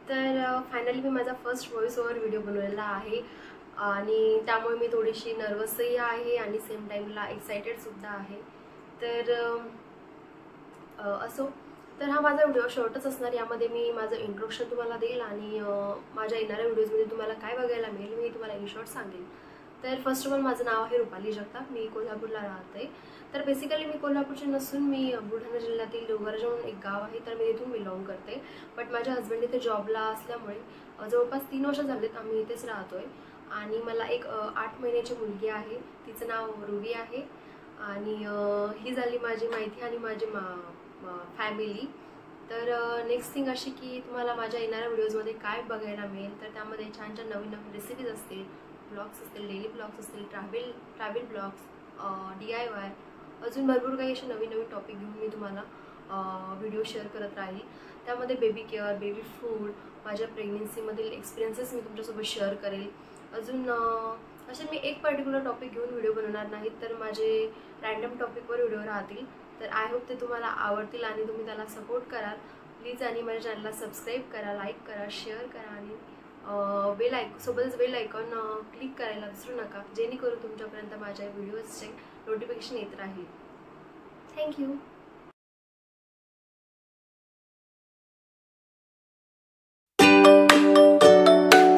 तर फायनली मी माझा first voice over video बनवलेला आहे आणि त्यामुळे मी थोडीशी नर्वसही आहे आणि सेम टाईमला एक्सायटेडसुद्धा आहे. तर असो, तर हा माझा व्हिडिओ शॉर्टच असणार. यामध्ये मी माझं इंट्रोडक्शन तुम्हाला देईल आणि माझ्या येणाऱ्या व्हिडिओजमध्ये तुम्हाला काय बघायला मिळेल मी तुम्हाला इन शॉर्ट सांगेल. तर फर्स्ट ऑफ ऑल माझं नाव आहे रुपाली जगताप. मी कोल्हापूरला राहते. तर बेसिकली मी कोल्हापूरची नसून मी बुलढाणा जिल्ह्यातील डोंगरजा म्हणून एक गाव आहे, तर मी तिथून बिलॉंग करते. बट माझे हस्बंड इथे जॉबला असल्यामुळे जवळपास 3 वर्ष झालेत आम्ही इथेच राहतोय. आणि मला एक 8 महिन्याची मुलगी आहे. तिचं नाव रुबी आहे. आणि ही झाली माझी माहिती आणि माझी फॅमिली. तर नेक्स्ट थिंग अशी की तुम्हाला माझ्या येणाऱ्या व्हिडिओजमध्ये काय बघायला मिळेल, तर त्यामध्ये छान छान नवीन नवीन रेसिपीज असतील, ब्लॉग्स असतील, डेली ब्लॉग्स असतील, ट्रॅव्हल ब्लॉग्स, DIY, अजून भरपूर काही असे नवीन नवीन टॉपिक घेऊन मी तुम्हाला व्हिडिओ शेअर करत राहील. त्यामध्ये बेबी केअर, बेबी फूड, माझ्या प्रेग्नेन्सीमधील एक्सपिरियन्सेस मी तुमच्यासोबत शेअर करेल. अजून असे मी एक पर्टिक्युलर टॉपिक घेऊन व्हिडिओ बनवणार नाहीत, तर माझे रॅन्डम टॉपिकवर व्हिडिओ राहतील. तर आय होप ते तुम्हाला आवडतील आणि तुम्ही त्याला सपोर्ट कराल प्लीज. आणि माझ्या चॅनलला सबस्क्राईब करा, लाईक करा, शेअर करा आणि सोबतच बेल आयकॉन क्लिक करायला विसरू नका, जेणेकरून तुमच्यापर्यंत माझ्या व्हिडिओजचे नोटिफिकेशन येत राहील. थँक्यू.